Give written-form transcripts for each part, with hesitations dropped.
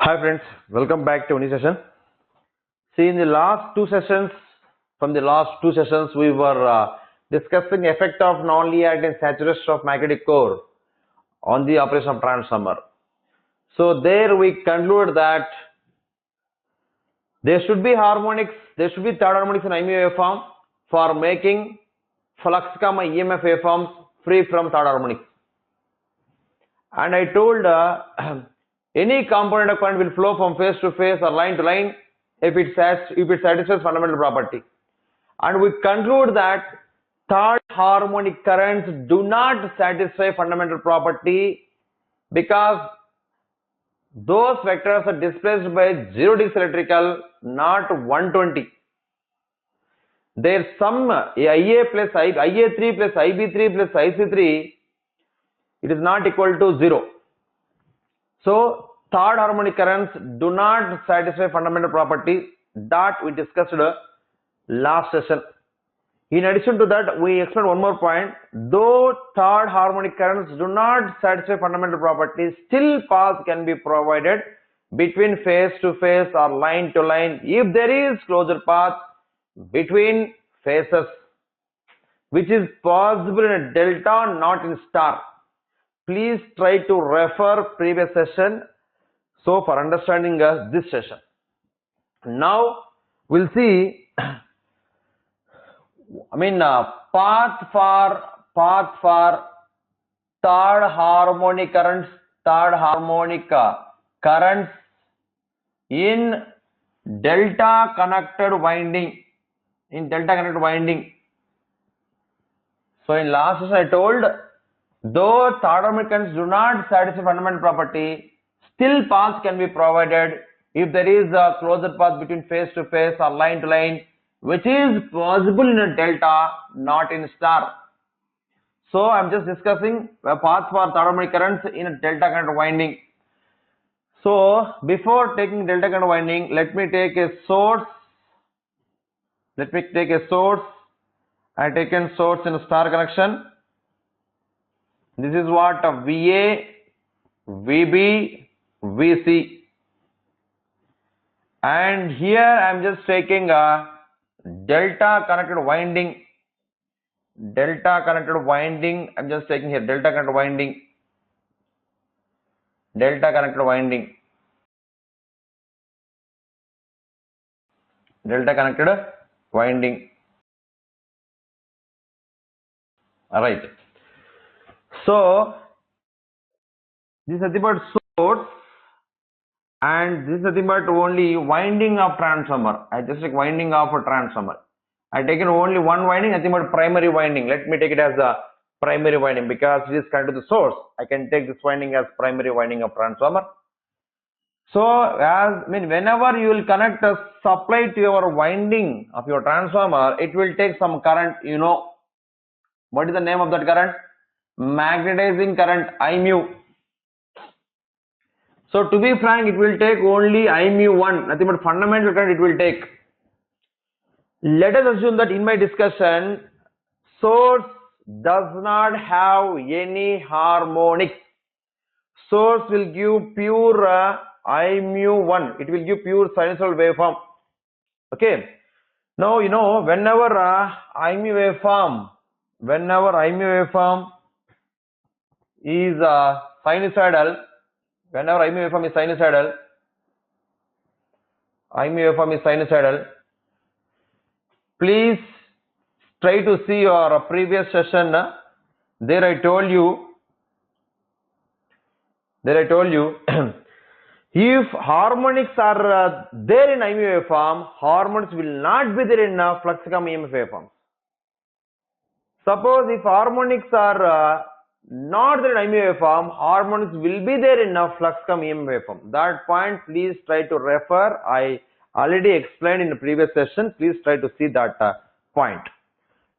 Hi friends, welcome back to a new session. See, in the last two sessions, we were discussing effect of non-linearity and saturation of magnetic core on the operation of transformer. So there we conclude that there should be harmonics, there should be third harmonics in IMU waveform for making flux, EMF waveforms free from third harmonics. And I told any component of current will flow from phase to phase or line to line if it satisfies fundamental property. And we conclude that third harmonic currents do not satisfy fundamental property because those vectors are displaced by 0 degree electrical, not 120. Their sum IA3 plus IB3 plus IC3, it is not equal to 0. So third harmonic currents do not satisfy fundamental property that we discussed last session. In addition to that, we explained one more point. Though third harmonic currents do not satisfy fundamental properties, still paths can be provided between phase to phase or line to line if there is closure path between phases, which is possible in a delta, not in star. Please try to refer previous session so for understanding this session. Now we'll see path for third harmonic currents in delta connected winding. So in last session I told, though third harmonic currents do not satisfy fundamental property, still paths can be provided if there is a closure path between phase to phase or line to line, which is possible in a delta, not in star. So I am just discussing a path for third harmonic currents in a delta connected winding. So before taking delta connected winding, let me take a source. I take a source in a star connection. This is what VA, VB, VC, and here I am just taking a delta connected winding. I am just taking here delta connected winding. All right. So this is nothing but source, and this is nothing but only winding of transformer. I just take winding of a transformer. I taken only one winding, nothing but primary winding. Let me take it as a primary winding because it is connected to the source. I can take this winding as primary winding of transformer. So whenever you will connect a supply to your winding of your transformer, it will take some current. You know what is the name of that current? Magnetizing current, IMU. So to be frank, it will take only IMU1, nothing but fundamental current it will take. Let us assume that in my discussion, source does not have any harmonics. Source will give pure IMU1. It will give pure sinusoidal waveform. Okay. Now whenever IMU waveform is sinusoidal, please try to see your previous session. There I told you if harmonics are there in IMU waveform, harmonics will not be there in flux EMF waveform. Suppose if harmonics are not there in IMU waveform, harmonics will be there in flux EMF waveform. That point please try to refer. I already explained in the previous session. Please try to see that point.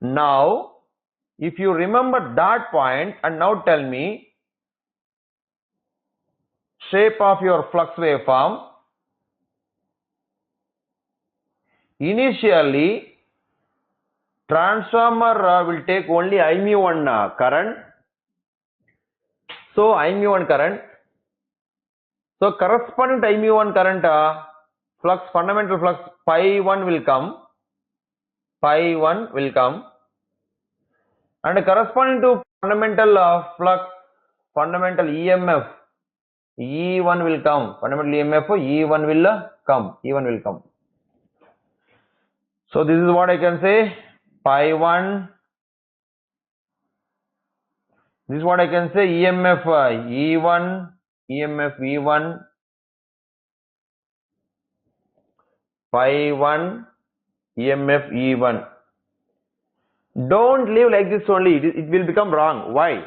Now if you remember that point, and now tell me shape of your flux waveform. Initially transformer will take only IMU1 current. So IMU1 current, So corresponding to mu1 current, flux, fundamental flux pi 1 will come, and corresponding to fundamental flux, fundamental EMF E1 will come, fundamental EMF E1 will come. So this is what I can say, pi 1, this is what I can say, EMF E1, EMF E1, pi 1, EMF E1. Don't leave like this only, it will become wrong. Why?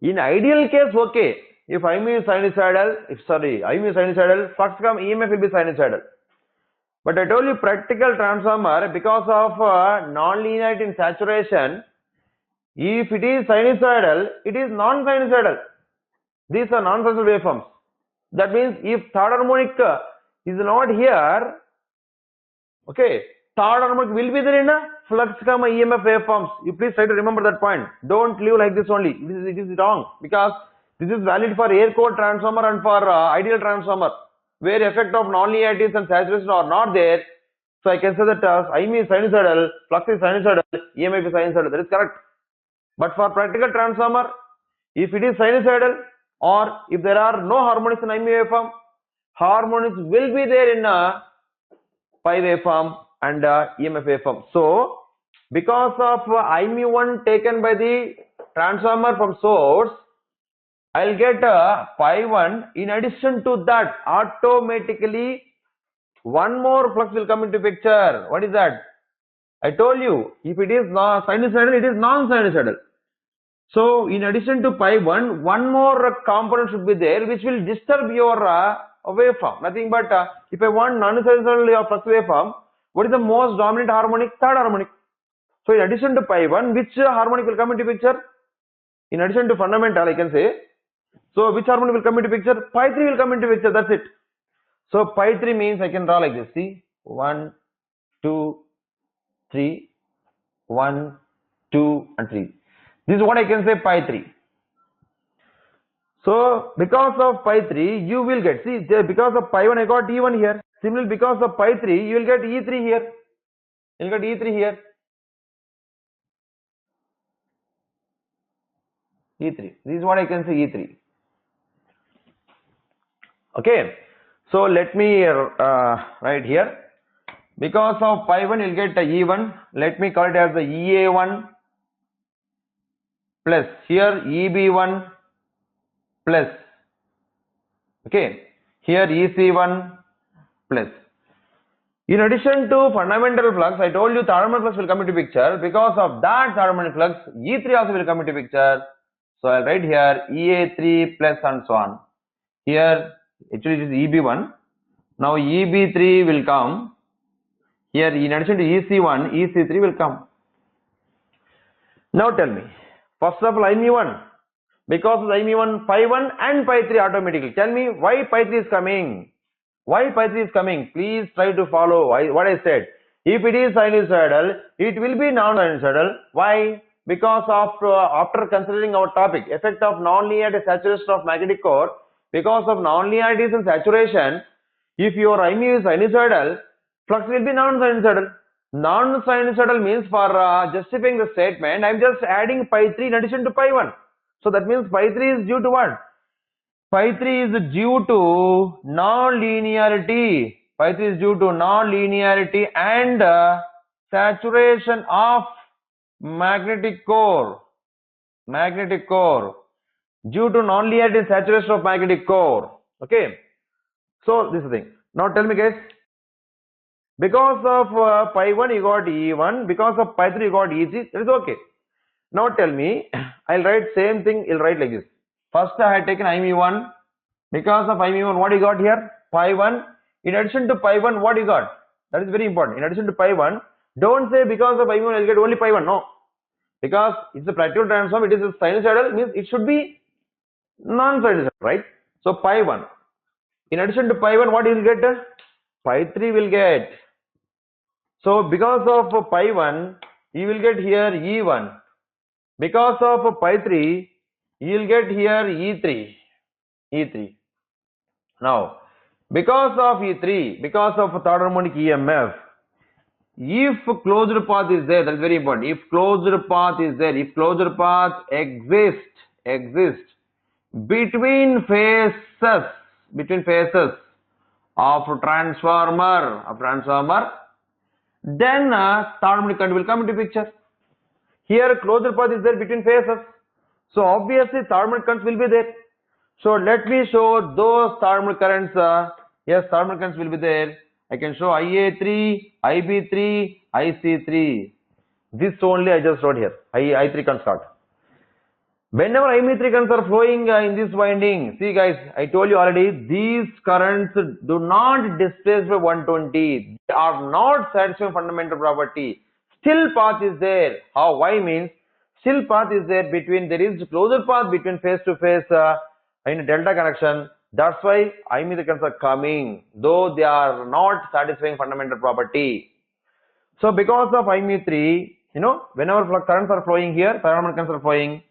In ideal case, okay, if IMU is sinusoidal, flux come EMF will be sinusoidal. But I told you practical transformer, because of non-linearity in saturation, if it is sinusoidal, it is non-sinusoidal. These are non-sinusoidal waveforms. That means if third harmonic is not here, okay, third harmonic will be there in a flux comma EMF waveforms. You please try to remember that point. Don't leave like this only. It is wrong, because this is valid for air core transformer and for ideal transformer, where effect of non-linearities and saturation are not there. So I can say that IME is sinusoidal, flux is sinusoidal, EMF is sinusoidal. That is correct. But for practical transformer, if it is sinusoidal or if there are no harmonics in IME waveform, harmonics will be there in pi waveform and EMF waveform. So because of IME1 taken by the transformer from source, I'll get pi 1. In addition to that, automatically one more flux will come into picture. What is that? I told you, if it is sinusoidal, it is non-sinusoidal. So in addition to pi 1, one more component should be there which will disturb your waveform. Nothing but if I want non-sinusoidal flux waveform, what is the most dominant harmonic? Third harmonic. So in addition to pi 1, which harmonic will come into picture? In addition to fundamental, I can say. So which harmonic will come into picture? Pi 3 will come into picture. That's it. So pi 3 means I can draw like this. See, 1, 2, 3, 1, 2, and 3. This is what I can say, pi 3. So because of pi 3, you will get, see, because of pi 1 I got E1 here. Similarly, because of pi 3, you will get E3 here. You will get E3 here. E3. This is what I can say, E3. Okay. So let me write here. Because of pi 1, you will get E1. Let me call it as the EA1 plus here EB1 plus, okay, here EC1 plus. In addition to fundamental flux, I told you third harmonic flux will come into picture. Because of that third harmonic flux, E3 also will come into picture. So I'll write here EA3 plus and so on. Here actually it is EB1. Now EB3 will come. Here in addition to EC1, EC3 will come. Now tell me, first of all IME1, because of IME1, pi 1 and pi 3 automatically. Tell me why pi 3 is coming. Why pi 3 is coming? Please try to follow what I said. If it is sinusoidal, it will be non-sinusoidal. Why? Because of after considering our topic, effect of non-linearity saturation of magnetic core, because of non-linearities and saturation, if your IME is sinusoidal, flux will be non-sinusoidal. Non-sinusoidal means, for justifying the statement, I am just adding pi 3 in addition to pi 1. So that means pi 3 is due to what? Pi 3 is due to non-linearity. Pi 3 is due to non-linearity and saturation of magnetic core. Magnetic core. Due to non-linearity and saturation of magnetic core. Okay. So this is the thing. Now tell me guys. Because of pi 1 you got E1. Because of pi 3 you got E3. That is okay. Now tell me. I'll write same thing. I'll write like this. First I had taken IME1. Because of IME1, what you got here? Pi 1. In addition to pi 1, what you got? That is very important. In addition to pi 1, don't say because of IME1 I'll get only pi 1. No. Because it's a practical transform, it is a sinusoidal, means it should be non-sinusoidal, right? So pi 1. In addition to pi 1, what you will get? Pi 3 will get. So because of pi 1, you will get here E1. Because of pi 3, you will get here E3. E3. Now, because of E3, because of third harmonic EMF, if closed path is there, that is very important. If closed path is there, if closed path exists between phases of transformer, then third harmonic current will come into picture. Here closed path is there between phases, so obviously third harmonic currents will be there. So let me show those third harmonic currents. Yes, third harmonic currents will be there. I can show IA3, IB3, IC3. This only I just wrote here. I3 can start. Whenever IB3 currents are flowing in this winding, see guys, I told you already, these currents do not displace by 120. They are not satisfying fundamental property. Still path is there. How? Why means still path is there between, there is closer path between phase to phase in a delta connection. That's why IB3 currents are coming, though they are not satisfying fundamental property. So because of IB3, whenever currents are flowing here, thermal currents are flowing,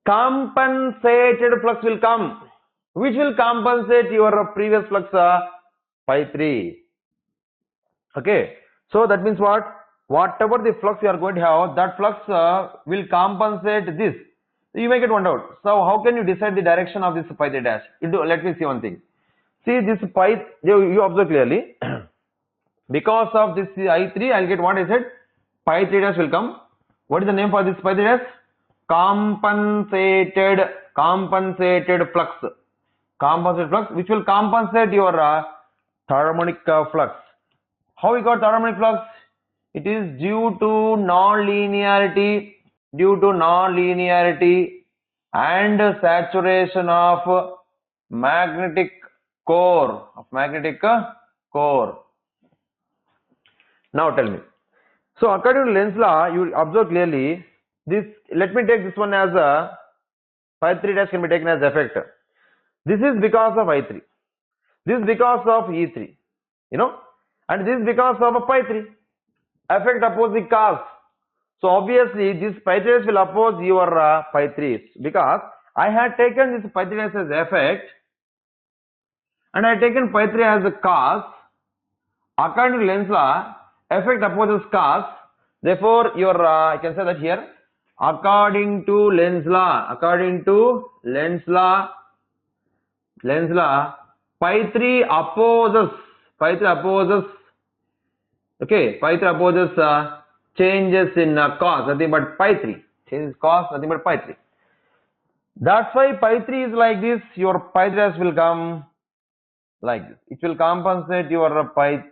compensated flux will come, which will compensate your previous flux pi 3. Okay, so that means what? Whatever the flux you are going to have, that flux will compensate this. You may get one doubt. So how can you decide the direction of this pi 3 dash? Let me see one thing. See this pi, you observe clearly. Because of this I3, I'll get what I said. Pi 3 dash will come. What is the name for this pi 3 dash? Compensated flux. Compensated flux, which will compensate your third harmonic flux. How we got third harmonic flux? It is due to non-linearity, and saturation of magnetic core. Now tell me. So according to Lenz's law, you observe clearly this. Let me take this one as a pi 3 dash can be taken as effect. This is because of I3. This is because of E3. And this is because of a pi 3. Effect opposing cause. So obviously this pi 3 dash will oppose your pi 3 because I had taken this pi 3 dash as effect and I had taken pi 3 as a cause. According to Lenz's law, effect opposes cause. Therefore, your I can say that here. According to Lenz's law, pi 3 opposes. Okay, pi 3 opposes changes in cause, nothing but pi 3. Changes cause, nothing but pi 3. That's why pi 3 is like this. Your pi 3 dash will come like this. It will compensate your pi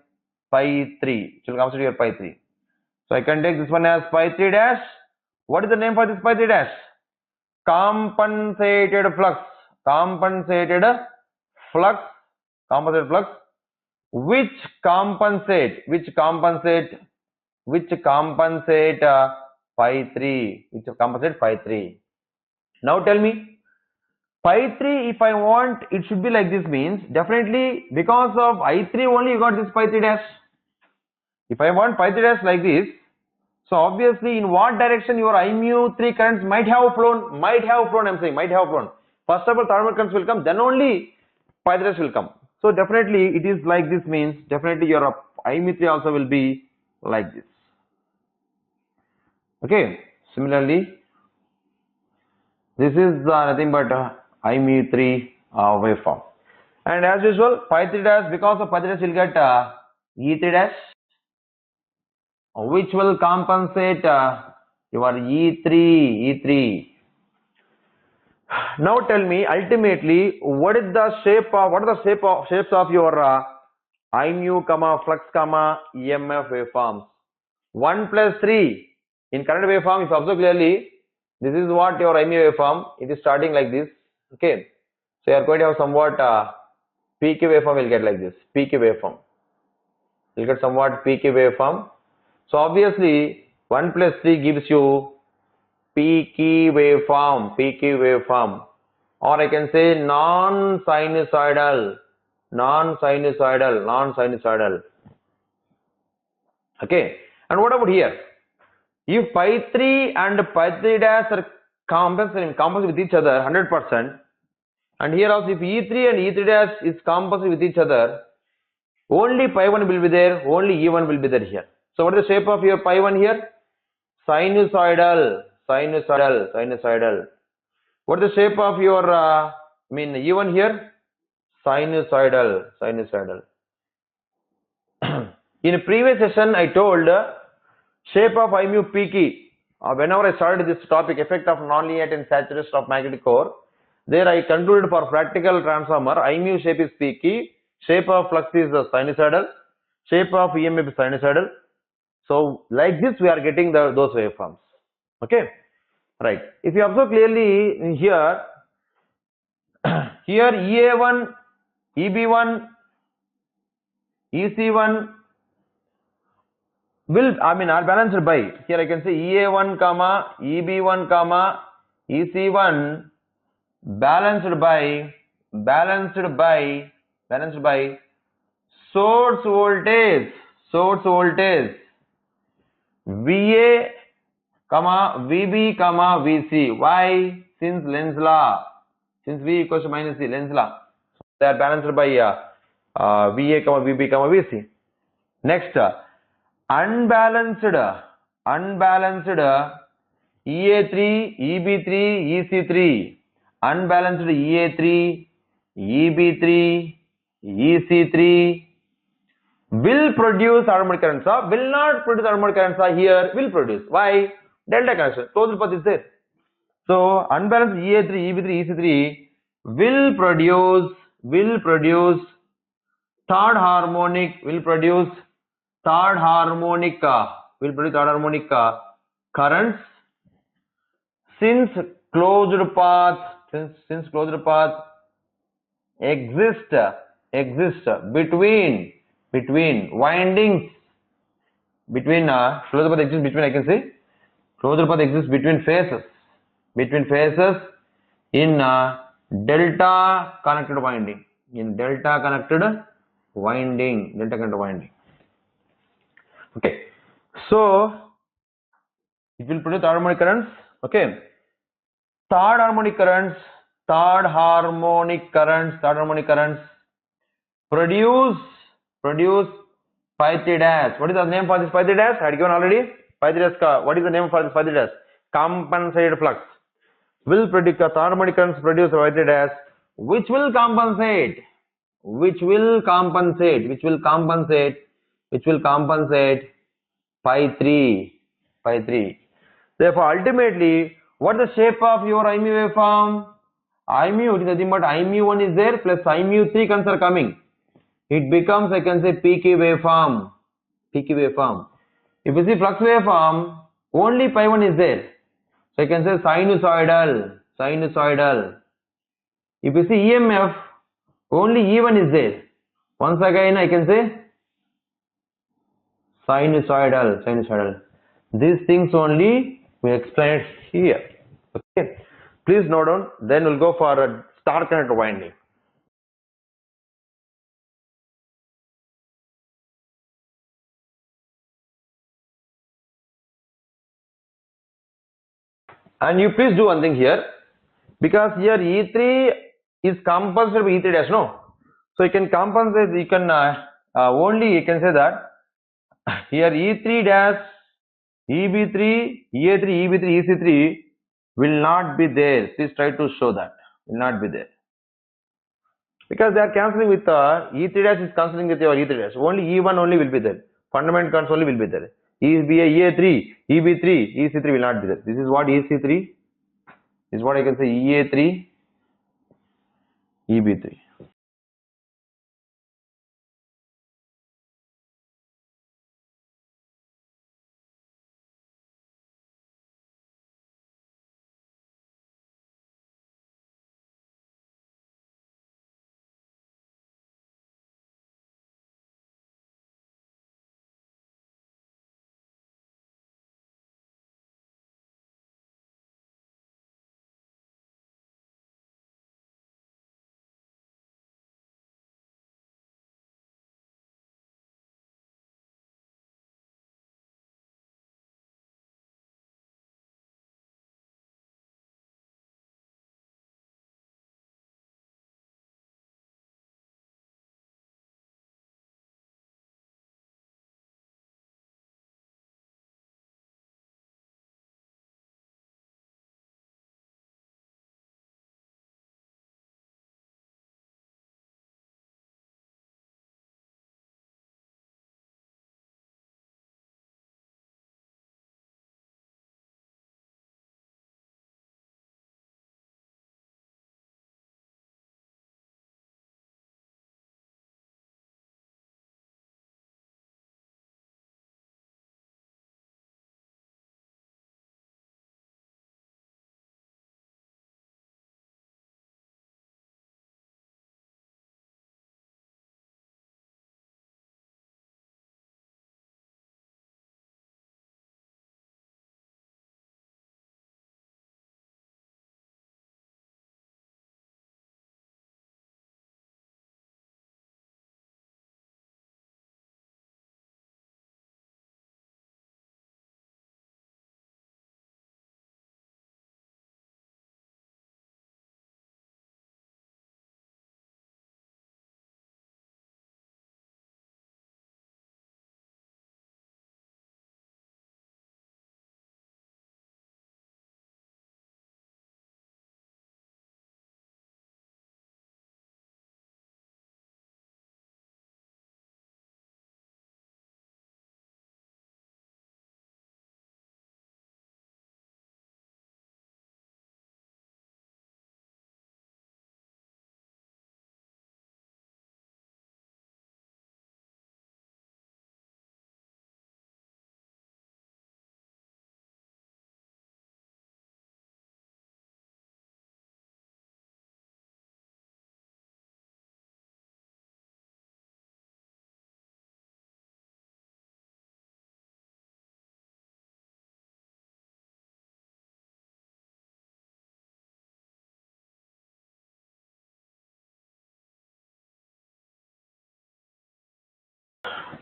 3. It will compensate your pi 3. So I can take this one as pi 3 dash. What is the name for this pi 3 dash? Compensated flux, which compensate pi 3. Now tell me, pi 3 if I want it should be like this means definitely because of I3 only you got this pi 3 dash. If I want pi 3 dash like this, so obviously in what direction your I mu 3 currents might have flown, I'm saying might have flown. First of all thermal currents will come, then only pi 3 dash will come. So definitely it is like this means definitely your I mu 3 also will be like this. Okay, similarly this is nothing but I mu 3 waveform. And as usual pi 3 dash, because of pi 3 dash will get E3 dash, which will compensate your E3. Now tell me ultimately what is the shapes of your I mu flux EMF waveforms. 1 plus 3 in current waveform. If you observe clearly, this is what your I mu waveform. It is starting like this. Okay, so you are going to have somewhat PQ waveform will get like this. You'll get somewhat PQ waveform. So obviously 1 plus 3 gives you PQ waveform, or I can say non-sinusoidal. Okay, and what about here? If pi 3 and pi 3 dash are compensating with each other 100%, And here also if E3 and E3 dash is composite with each other, only pi 1 will be there, only E1 will be there here. So what is the shape of your pi 1 here? Sinusoidal, sinusoidal, sinusoidal. What is the shape of your E1 here? Sinusoidal, sinusoidal. In a previous session, I told shape of I mu peaky. Whenever I started this topic, effect of non-linearity and saturation of magnetic core, there I concluded for practical transformer, I mu shape is peaky, shape of flux is sinusoidal, shape of EMF is sinusoidal. So like this we are getting those waveforms. Okay, right. If you observe clearly here, here EA1, EB1, EC1 are balanced by, here I can say EA1 comma EB1 comma EC1 balanced by source voltage VA comma VB comma VC. Why? Since Lenz law, since V equals to minus C, Lenz law, they are balanced by VA comma VB comma VC. Next, unbalanced EA3, EB3, EC3, unbalanced EA3, EB3, EC3 will produce harmonic currents, will not produce harmonic currents, here will produce. Why? Delta connection, closed path is there. So unbalanced EA3, EB3, EC3 will produce third harmonic, currents since closed path exist between windings, closed path exists between, I can say closed path exists between phases in delta connected winding, Okay, so it will produce harmonic currents. Okay, third harmonic currents produce pi 3 dash. What is the name for this pi 3 dash? I had given already. Pi 3 dash. What is the name for this pi 3 dash? Compensated flux. Will produce harmonic currents produce pi 3 dash, which will compensate pi 3. Therefore, ultimately, what is the shape of your I mu waveform? I mu, it is nothing but I mu 1 is there plus I mu 3 currents are coming. It becomes, I can say, peaky waveform. If you see flux waveform, only pi 1 is there. So I can say sinusoidal. If you see EMF, only E1 is there. Once again, I can say sinusoidal. These things only we explain it here. Okay. Please note down. Then we'll go for a star connected winding. And you please do one thing here, because here E3 is compensated by E3 dash, no? So you can compensate, you can only, you can say that here E3 dash, EB3, EA3, EB3, EC3 will not be there. Please try to show that. Will not be there. Because they are cancelling with E3 dash is cancelling with your E3 dash. Only E1 only will be there. Fundamental currents only will be there. EA3, EB3, EC3 will not be there. This is what EC3 is, what I can say EA3, EB3.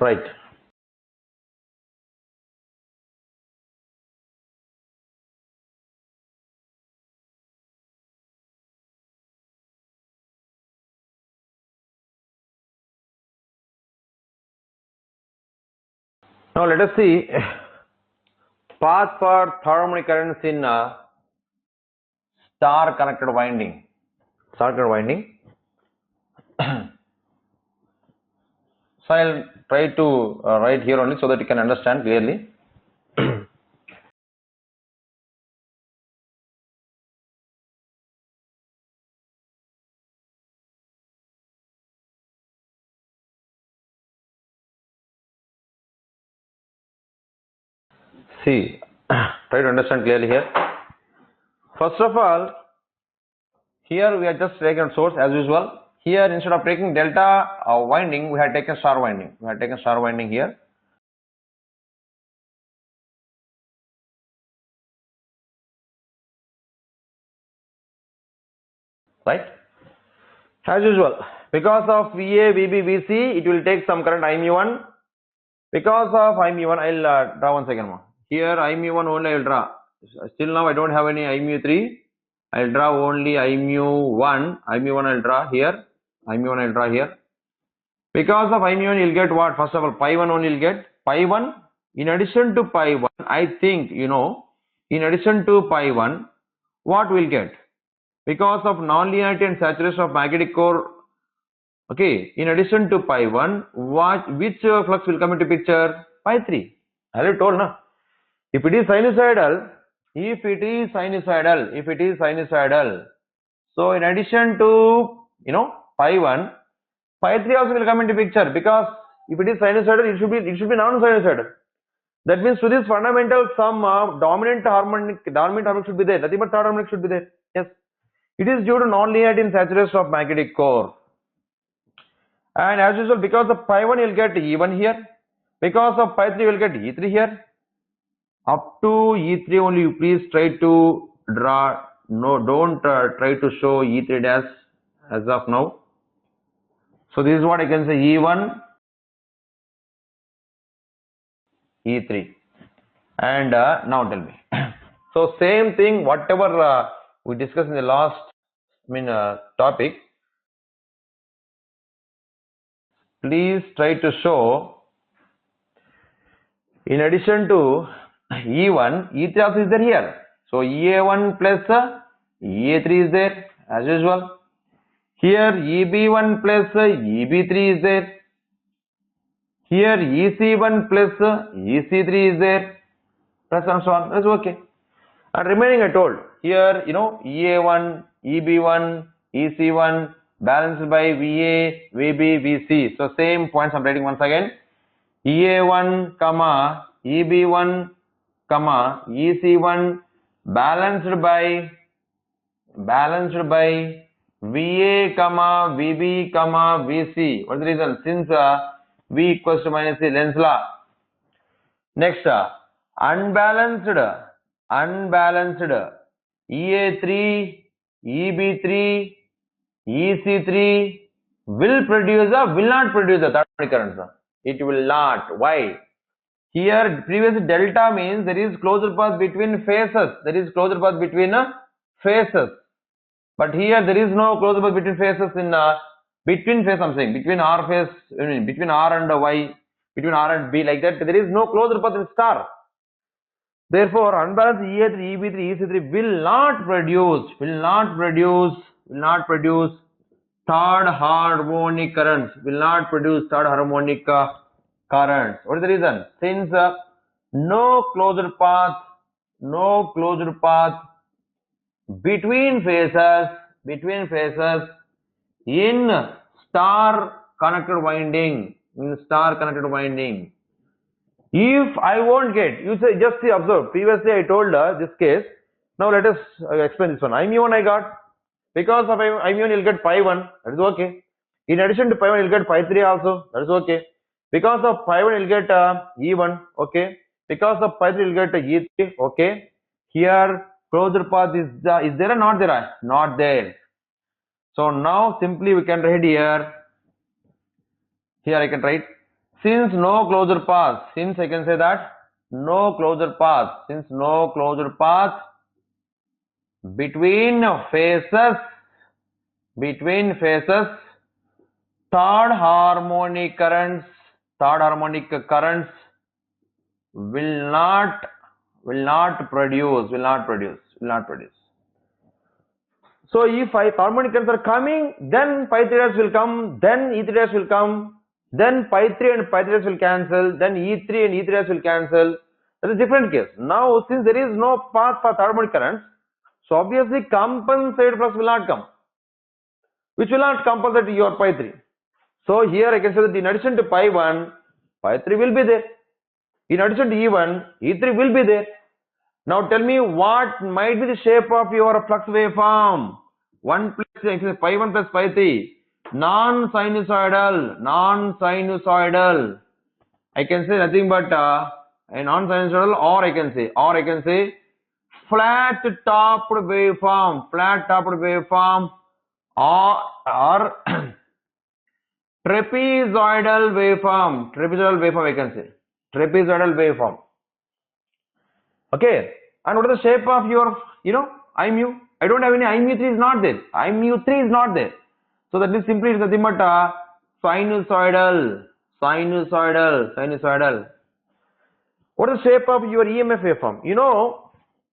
Right. Now let us see path for thermodynamic currents in star connected winding. Star connected winding. So I'll try to write here only so that you can understand clearly. See, try to understand clearly here. First of all, here we are just taking a source as usual. Here instead of taking delta winding, we have taken star winding. We have taken star winding here. Right? As usual, because of VA, VB, VC, it will take some current IMU1. Because of IMU1, I'll draw once again more. Here IMU1 only I'll draw. Still now I don't have any IMU3. I'll draw only IMU1. IMU1 I'll draw here. IMU1 I'll draw here. Because of IMU1 you'll get what? First of all, pi 1 only you'll get. Pi 1, in addition to pi 1, I think you know, in addition to pi 1, what we'll get? Because of non-linearity and saturation of magnetic core, okay, in addition to pi 1, which flux will come into picture? Pi 3. I already told na. If it is sinusoidal, so in addition to, you know, pi 1, pi 3 also will come into picture, because if it is sinusoidal, it should be non-sinusoidal. That means to this fundamental some dominant harmonic should be there. Nothing but third harmonic should be there. Yes. It is due to non-linearity in saturation of magnetic core. And as usual, because of pi 1 you will get E1 here. Because of pi 3 you will get E3 here. Up to E3 only you please try to draw. No, don't try to show E3 dash as of now. So this is what I can say: E1, E3. And now tell me. So same thing, whatever we discussed in the last topic, please try to show in addition to E1, E3 also is there here. So EA1 plus EA3 is there as usual. Here EB1 plus EB3 is there. Here EC1 plus EC3 is there. Plus and so on. That's okay. And remaining I told here, you know, EA1, EB1, EC1 balanced by VA, VB, VC. So same points I'm writing once again. EA1, EB1, EC1 balanced by VA, VB, VC. What is the reason? Since V equals to minus C, Lenz's law. Next, unbalanced EA3, EB3, EC3 will produce or will not produce a thermal current. It will not. Why? Here previous delta means there is closure path between phases. There is closure path between phases. But here there is no closure path between phases in between phase, I'm saying between R phase, between R and Y, between R and B, like that. There is no closure path in star. Therefore, unbalanced EA3, EB3, EC3 will not produce third harmonic currents. Will not produce third harmonic currents. What is the reason? Since no closure path between phases in star connected winding. If I won't get, you say, just see, observe. Previously I told this case. Now let us explain this one. IMU1 I got. Because of IMU1 you'll get pi 1. That is okay. In addition to pi 1 you'll get pi 3 also. That is okay. Because of pi 1 you'll get E1. Okay. Because of pi 3 you'll get E3. Okay. Here closure path is there or not there? Not there. So now simply we can write here. Here I can write since no closure path, since I can say that no closure path, since no closure path between phases, third harmonic currents will not produce. So if harmonic currents are coming, then pi 3 dash will come, then E 3 dash will come, then pi 3 and pi 3 dash will cancel, then E 3 and E 3 dash will cancel. That is a different case. Now since there is no path for harmonic currents, so obviously compensated flux will not come, which will not compensate your pi 3. So here I can say that in addition to pi 1, pi 3 will be there. In addition to E1, E3 will be there. Now tell me what might be the shape of your flux waveform. 1 plus pi 1 plus pi 3. Non-sinusoidal. I can say nothing but a non-sinusoidal, or I can say flat topped waveform, or trapezoidal waveform, I can say trapezoidal waveform. Okay, and what is the shape of your I mu? I don't have any I mu 3 is not there. I mu 3 is not there. So that is simply nothing but sinusoidal. What is the shape of your EMF waveform?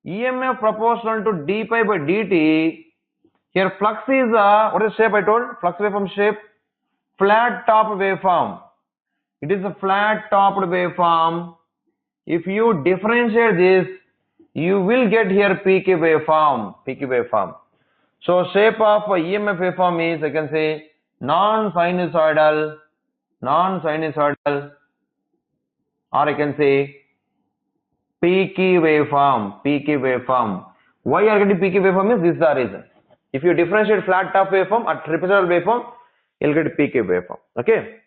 EMF proportional to d pi by dt. Here flux is what is the shape I told? Flux waveform shape, flat top waveform. It is a flat topped waveform. If you differentiate this, you will get here peaky waveform. So shape of EMF waveform is, I can say, non-sinusoidal, or I can say peaky waveform. Why you are getting peaky waveform is this is the reason. If you differentiate flat top waveform or trapezoidal waveform, you will get peaky waveform. Okay,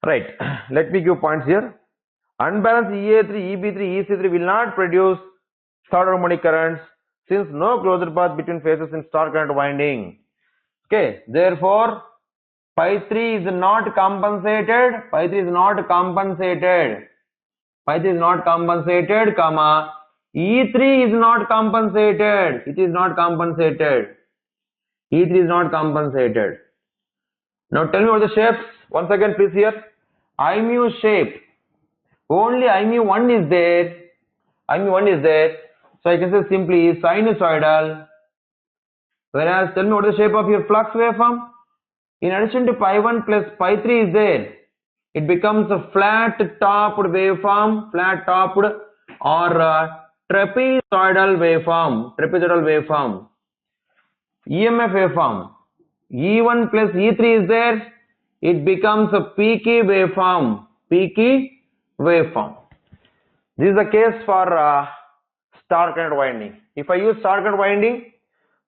right. Let me give points here. Unbalanced EA3, EB3, EC3 will not produce third harmonic currents since no closure path between phases in star current winding. Okay, therefore pi 3 is not compensated, comma E3 is not compensated, Now tell me what the shapes. Once again please here. I mu shape. Only I mu 1 is there. So I can say simply sinusoidal. Whereas tell me what is the shape of your flux waveform. In addition to pi 1 plus pi 3 is there. It becomes a flat topped waveform, or trapezoidal waveform. EMF waveform. E1 plus E3 is there. It becomes a peaky waveform. This is the case for star current winding. If I use star current winding,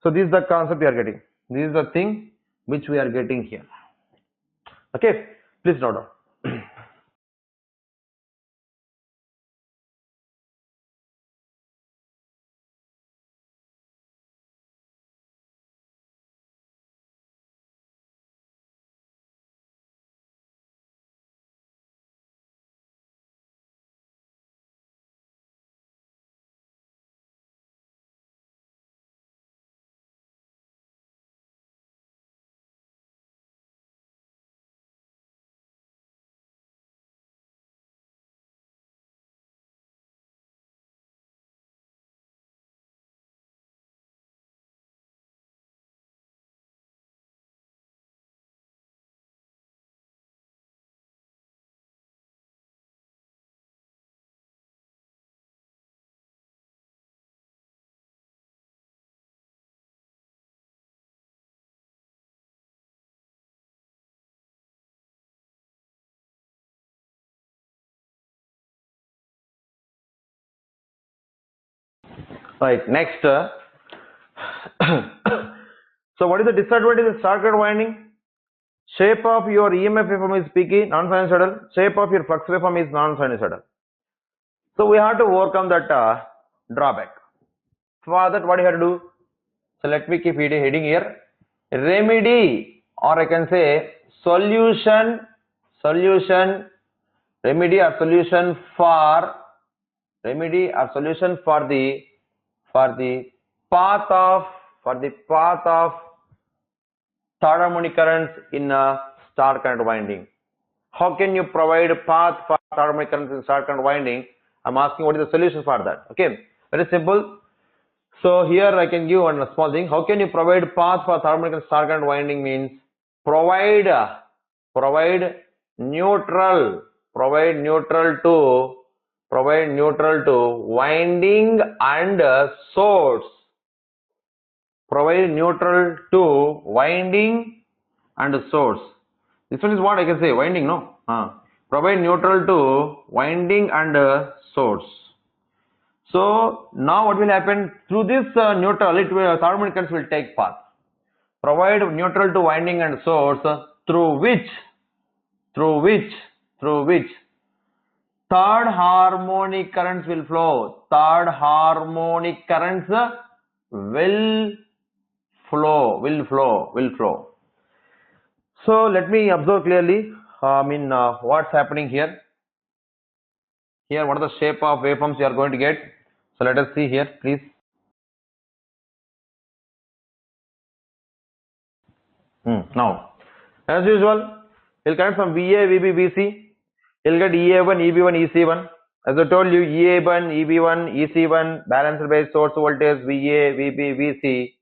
so this is the concept we are getting. This is the thing which we are getting here. Okay, please note down. Right, next. So what is the disadvantage of star current winding? Shape of your EMF waveform is peaky, non-sinusoidal. Shape of your flux waveform is non-sinusoidal. So we have to overcome that drawback. For that, what you have to do? So let me keep heading here. Remedy, or I can say solution remedy or solution for the path of third harmonic currents in a star current winding. How can you provide a path for third harmonic currents in star current winding? I'm asking what is the solution for that. Okay, very simple. So here I can give one small thing. How can you provide path for third harmonic and star current winding means provide neutral to winding and source. Provide neutral to winding and source. This one is what I can say, winding, no? Provide neutral to winding and source. So now what will happen? Through this neutral, third harmonic currents will take path. Provide neutral to winding and source through which third harmonic currents will flow. Third harmonic currents will flow. So let me observe clearly. What's happening here? Here, what are the shape of waveforms you are going to get? So let us see here, please. Now, as usual, we'll connect from VA, VB, VC. You'll get EA1, EB1, EC1. As I told you, EA1, EB1, EC1 balanced by source voltage VA, VB, VC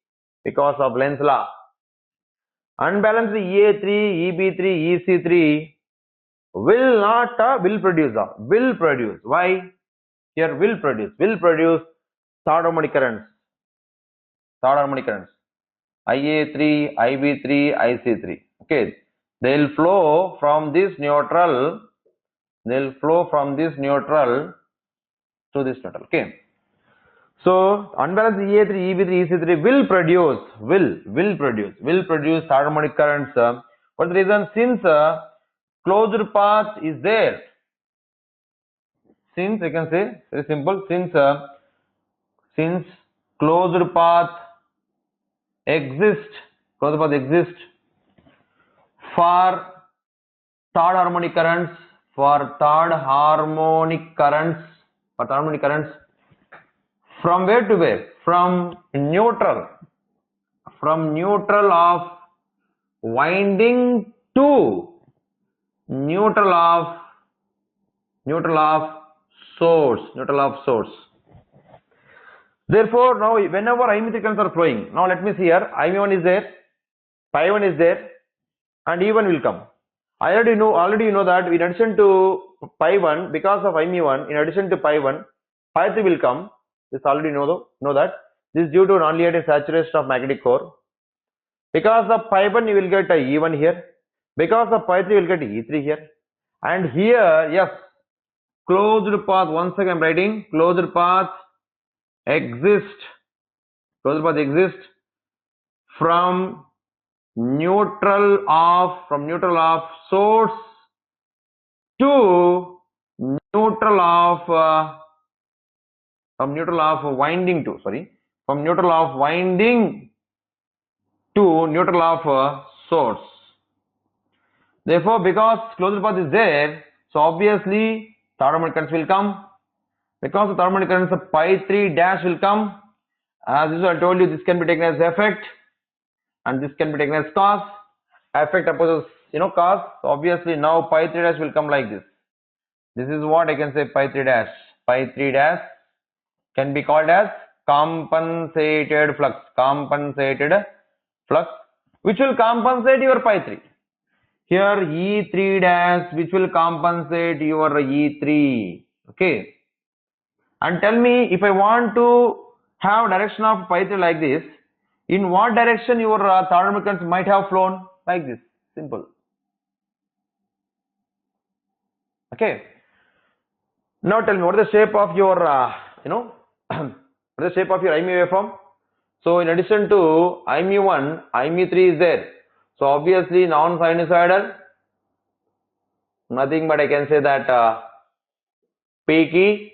because of Lenz's law. Unbalanced EA3, EB3, EC3 will produce. Why? Here will produce third harmonic currents. IA3, IB3, IC3. Okay, they'll flow from this neutral. To this neutral. Okay. So unbalanced EA3, EB3, EC3 will produce third harmonic currents. For the reason, since closed path is there. Since I can say very simple. Since closed path exists for third harmonic currents. From where to where? From neutral of winding to neutral of source. Therefore, now whenever IME3 currents are flowing, now let me see here. IME1 is there, Pi1 is there, and E1 will come. I already know that in addition to Pi1, because of IME1, in addition to Pi1, Pi3 will come. This already know that. This is due to non-linearity saturation of magnetic core. Because of Pi1 you will get a E1 here. Because of Pi3 you will get E3 here. And here, yes, closed path. Once again I'm writing closed path exists from neutral of source to neutral of winding to neutral of source. Therefore, because closed path is there, so obviously third harmonic currents will come. Because the third harmonic currents, Pi3 dash will come. As usual, I told you this can be taken as effect and this can be taken as cause. Effect opposes cause. So obviously now Pi3 dash will come like this. This is what I can say. Pi3 dash can be called as compensated flux, which will compensate your Pi3. Here E3 dash, which will compensate your E3. Okay. And tell me, if I want to have direction of Pi3 like this, in what direction your third harmonic currents might have flown? Like this. Simple. Okay. Now tell me, what is the shape of your what is the shape of your IME waveform? So in addition to IME1, IME3 is there. So obviously non-sinusoidal, nothing but I can say that peaky.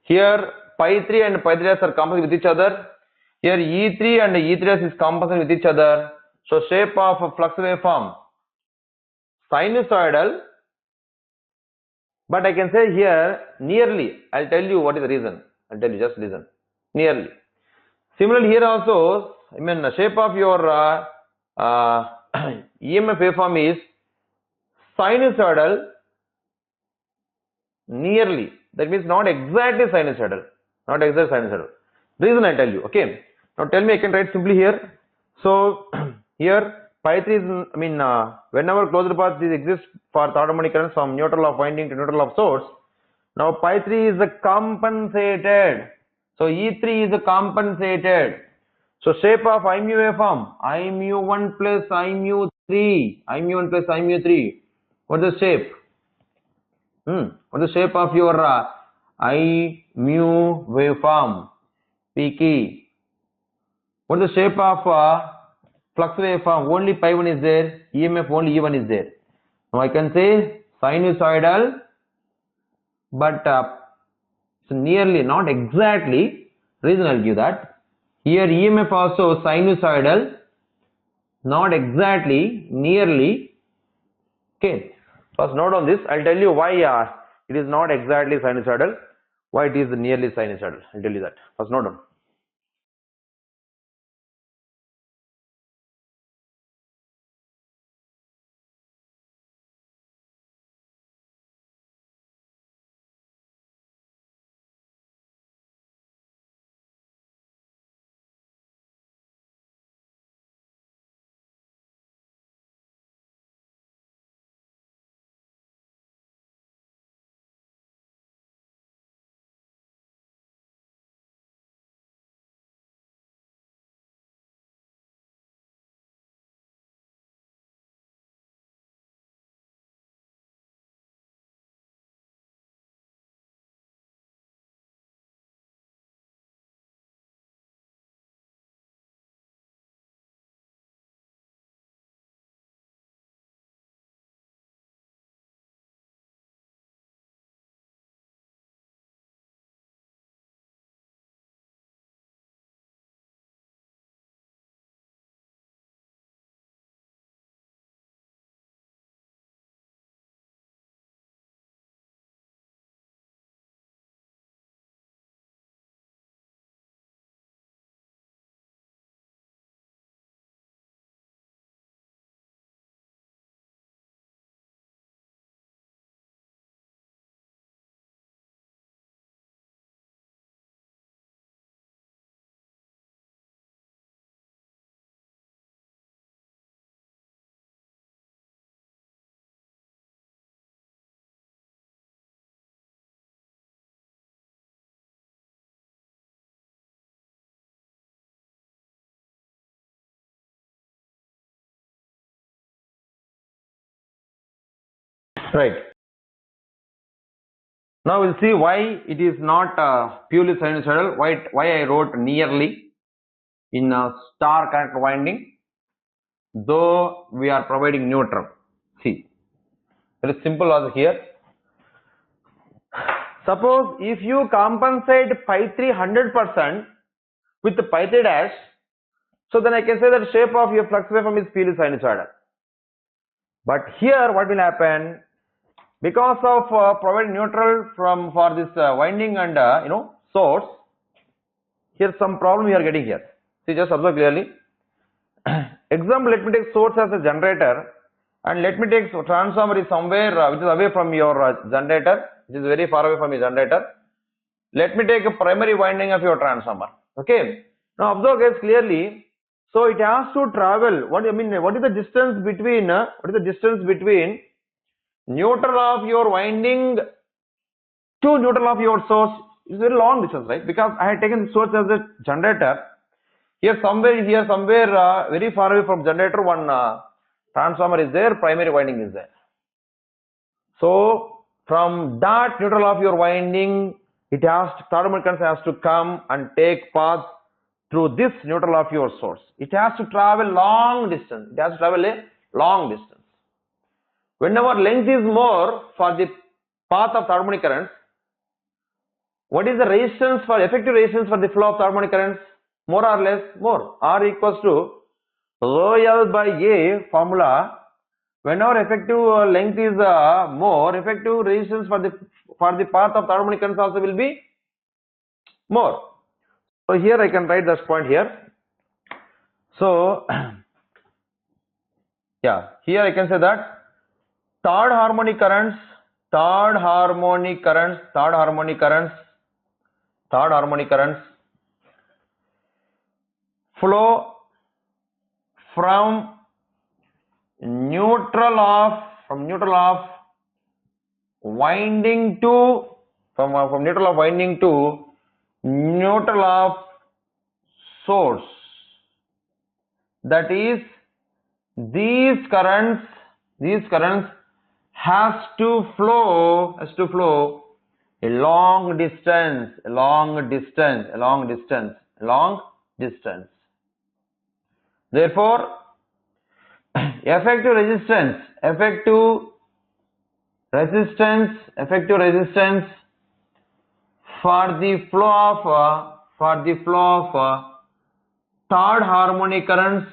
Here Pi3 and Pi3 are compensating with each other. Here E3 and E3 is compensating with each other. So shape of flux waveform, sinusoidal But I can say here nearly. I'll tell you what is the reason. I'll tell you, just listen. Nearly. Similarly here also, I mean the shape of your EMF waveform is sinusoidal nearly. That means not exactly sinusoidal. Not exactly sinusoidal. Reason I tell you. Okay. Now tell me, I can write simply here. So here pi 3 is, I mean whenever closed path exists for third harmonic currents from neutral of winding to neutral of source. Now pi 3 is compensated. So E3 is compensated. So shape of I mu waveform, I mu 1 plus I mu 3, I mu 1 plus I mu 3. What is the shape? What is the shape of your I mu waveform? P key. What is the shape of flux waveform? Only pi 1 is there, EMF only E1 is there. Now I can say sinusoidal, but it's nearly, not exactly. Reason I'll give that. Here EMF also sinusoidal, not exactly, nearly. Okay. First note on this. I'll tell you why it is not exactly sinusoidal, why it is nearly sinusoidal. I'll tell you that. First note on. Right. Now we'll see why it is not purely sinusoidal. Why I wrote nearly in star connector winding, though we are providing neutral. See, very simple logic here. Suppose if you compensate pi 3 100% with pi 3 dash, so then I can say that shape of your flux waveform is purely sinusoidal. But here what will happen? Because of providing neutral for this winding and source, here some problem we are getting here. See, just observe clearly. Example, let me take source as a generator, and let me take transformer is somewhere which is away from your generator, which is very far away from your generator. Let me take a primary winding of your transformer. Okay. Now observe guys clearly. So it has to travel. What is the distance between? Neutral of your winding to neutral of your source? It's very long distance, right? Because I had taken source as a generator. Here somewhere very far away from generator, one transformer is there, primary winding is there. So from that neutral of your winding, third harmonic current has to come and take path through this neutral of your source. It has to travel long distance. Whenever length is more for the path of harmonic currents, what is the resistance for effective resistance for the flow of harmonic currents? More or less? More. R equals to rho L by A formula. whenever effective length is more, effective resistance for the path of third harmonic currents also will be more. So here I can write this point here. So yeah, here I can say that third harmonic currents flow from neutral of winding to neutral of source. That is, these currents has to flow a long distance. Therefore, effective resistance for the flow of third harmonic currents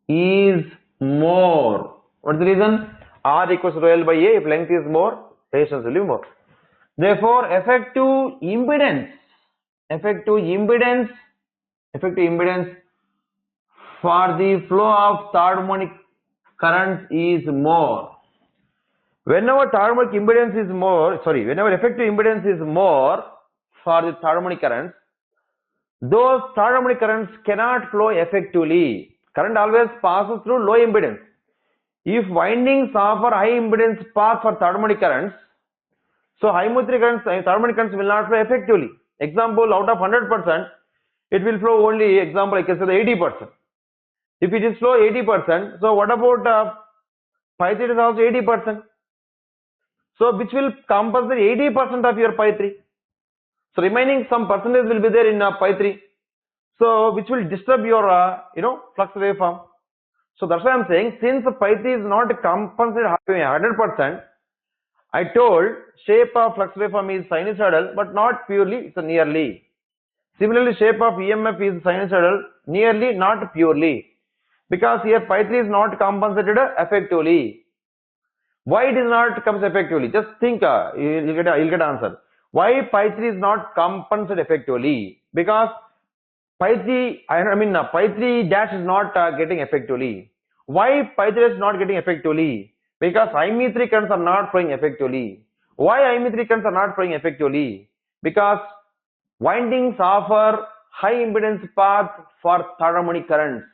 is more. What's the reason? R equals to L by A. If length is more, resistance will be more. Therefore, effective impedance for the flow of third harmonic currents is more. Whenever effective impedance is more for the third harmonic currents, those third harmonic currents cannot flow effectively. Current always passes through low impedance. If windings offer high impedance path for third harmonic currents, so third harmonic currents will not flow effectively. Example, out of 100%, it will flow only, example, I can say the 80%. If it is flow 80%, so what about pi 3 is also 80%. So which will compensate 80% of your pi 3. So remaining some percentage will be there in pi 3. So which will disturb your flux waveform. So that's why I'm saying, since pi 3 is not compensated 100%, I told shape of flux waveform is sinusoidal but not purely, it's nearly. Similarly, shape of EMF is sinusoidal, nearly, not purely. Because here pi 3 is not compensated effectively. Why it is not comes effectively? Just think, you'll get answer. Why pi 3 is not compensated effectively? Because pi 3 dash is not getting effectively. Why pi 3 is not getting effectively? Because IME3 currents are not flowing effectively. Why IME3 currents are not flowing effectively? Because windings offer high impedance path for third harmonic currents.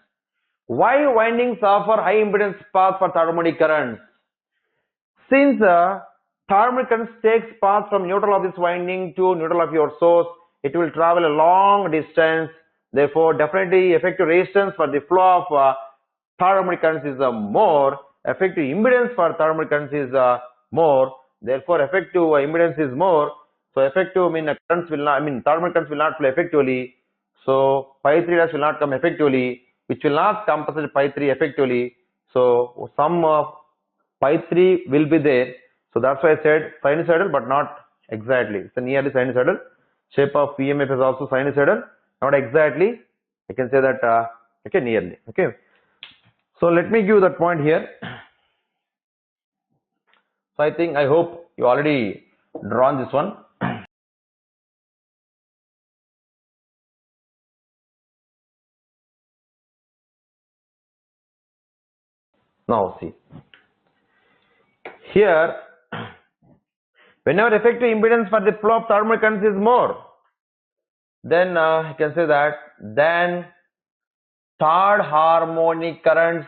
Why windings offer high impedance path for third harmonic currents? Since third harmonic currents takes path from neutral of this winding to neutral of your source, it will travel a long distance. Therefore, definitely effective resistance for the flow of third harmonic currents is more. Effective impedance for third harmonic currents is more. Therefore, effective impedance is more. So, effective third harmonic currents will not flow effectively. So, pi 3 dash will not come effectively, which will not compensate pi 3 effectively. So, some of pi 3 will be there. So that's why I said sinusoidal but not exactly. It's nearly sinusoidal. Shape of EMF is also sinusoidal, not exactly. I can say that okay, nearly. Okay. So let me give that point here. So I hope you already drawn this one. Now see. Here, whenever effective impedance for the flow of third harmonic currents is more, then I can say that then third harmonic currents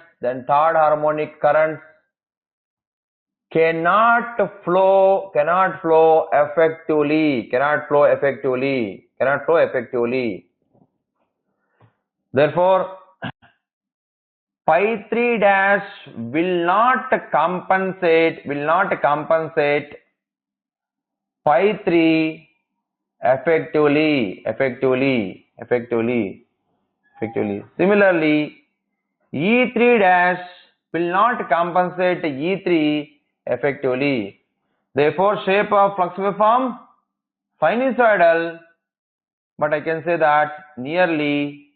cannot flow effectively. Therefore, pi 3 dash will not compensate pi 3 effectively. Similarly, E3 dash will not compensate E3 effectively. Therefore, shape of flux waveform sinusoidal, but I can say that nearly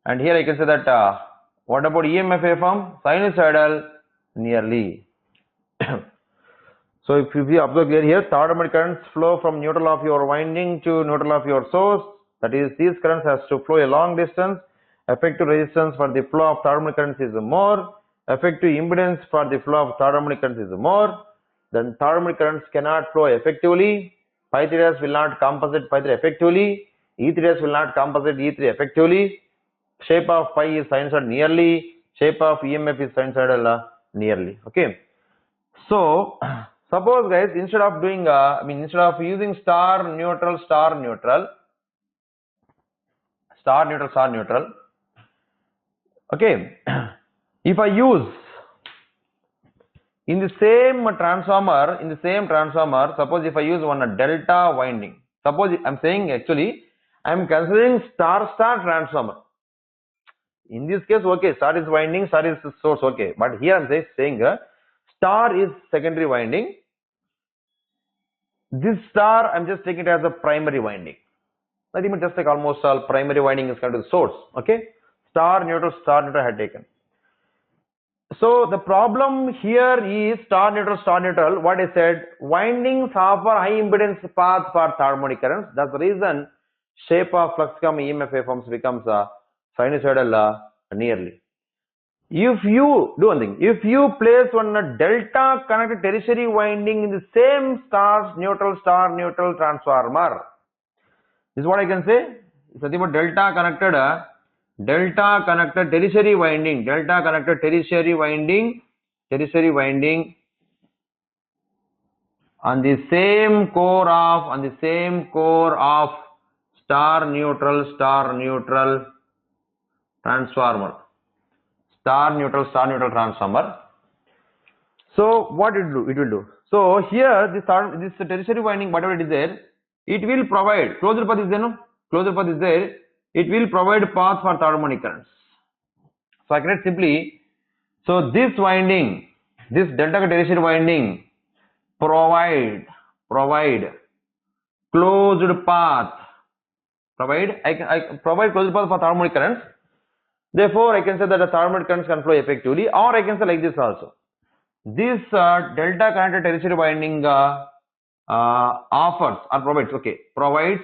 And here I can say that what about EMF waveform? Sinusoidal nearly. So if you observe here, third harmonic currents flow from neutral of your winding to neutral of your source. That is, these currents has to flow a long distance. Effective resistance for the flow of third harmonic currents is more. Effective impedance for the flow of third harmonic currents is more. Then third harmonic currents cannot flow effectively. Pi 3 will not compensate pi 3 effectively. E3 will not compensate E3 effectively. Shape of pi is sinusoidal nearly. Shape of EMF is sinusoidal nearly. Okay. So suppose guys, instead of doing instead of using star neutral, okay, if I use in the same transformer, suppose if I use one delta winding, suppose I'm saying actually I'm considering star transformer. In this case, okay, star is winding, star is source, okay, but here I'm saying star is secondary winding. This star I'm just taking it as a primary winding. I think just like almost all primary winding is connected to the source. Okay, star neutral I had taken. So the problem here is star neutral. What I said, windings offer high impedance path for third harmonic currents. That's the reason shape of flux gamma EMF waveforms becomes sinusoidal nearly. If you do one thing, if you place one delta connected tertiary winding in the same star neutral transformer, this is what I can say. It's nothing but delta connected tertiary winding, on the same core of star neutral transformer. Star neutral transformer. So what it will do? So here this tertiary winding, whatever it is there, it will provide closure path is there. It will provide path for third harmonic currents. So I can write simply. So this winding, this delta tertiary winding, provide closed path. I provide closed path for third harmonic currents. Therefore, I can say that the third harmonic currents can flow effectively, or I can say like this also. This delta connected tertiary winding offers or provides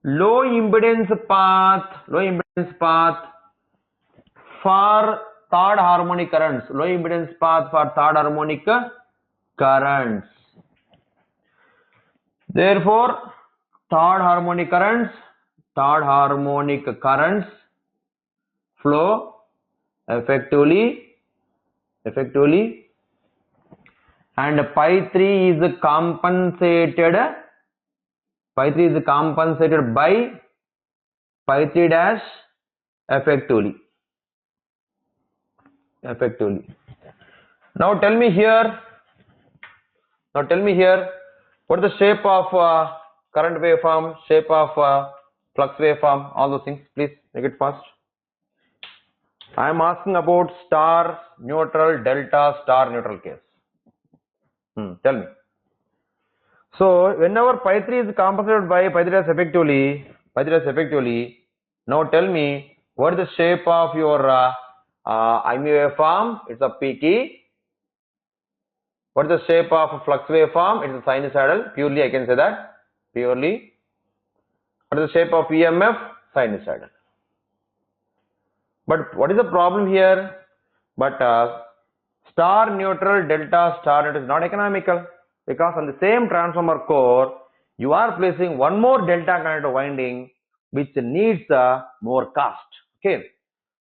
low impedance path for third harmonic currents. Therefore, third harmonic currents flow effectively, and pi 3 is compensated by pi 3 dash effectively. Now tell me here, what is the shape of current waveform, shape of flux waveform, all those things. Please make it fast. I am asking about star neutral, delta star neutral case. Tell me. So whenever pi 3 is compensated by pi 3 dash effectively, now tell me what is the shape of your IMU waveform? It's a PT. What is the shape of a flux waveform? It's a sinusoidal. Purely I can say that. Purely. What is the shape of EMF? Sinusoidal. But what is the problem here? But star neutral, delta star neutral is not economical, because on the same transformer core you are placing one more delta connected winding which needs more cost. Okay.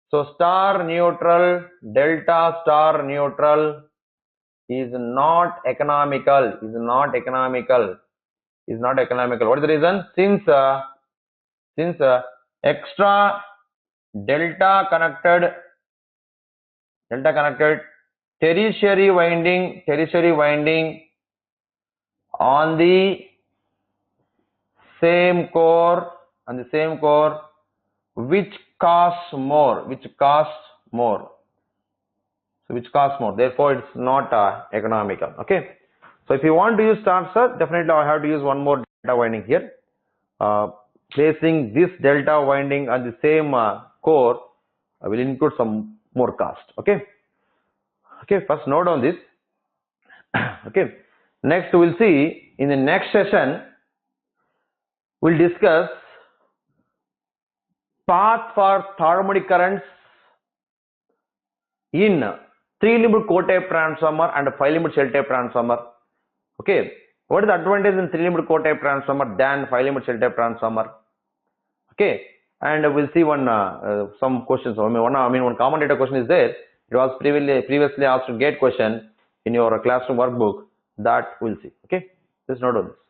So star neutral, delta star neutral is not economical. What is the reason? Since extra delta connected tertiary winding on the same core, which costs more. Therefore, it's not economical. Okay. So if you want to use star, definitely I have to use one more delta winding here. placing this delta winding on the same core will include some more cost. Okay. Okay, first note on this. Okay. Next we'll see in the next session, we'll discuss path for thermodynamic currents in 3-limit core type transformer and 5-limit shell type transformer. Okay, what is the advantage in 3-limit core type transformer than 5-limit shell type transformer? Okay, and we'll see one some questions. One common data question is there. It was previously asked GATE question in your classroom workbook. That we'll see. Okay, just note on this.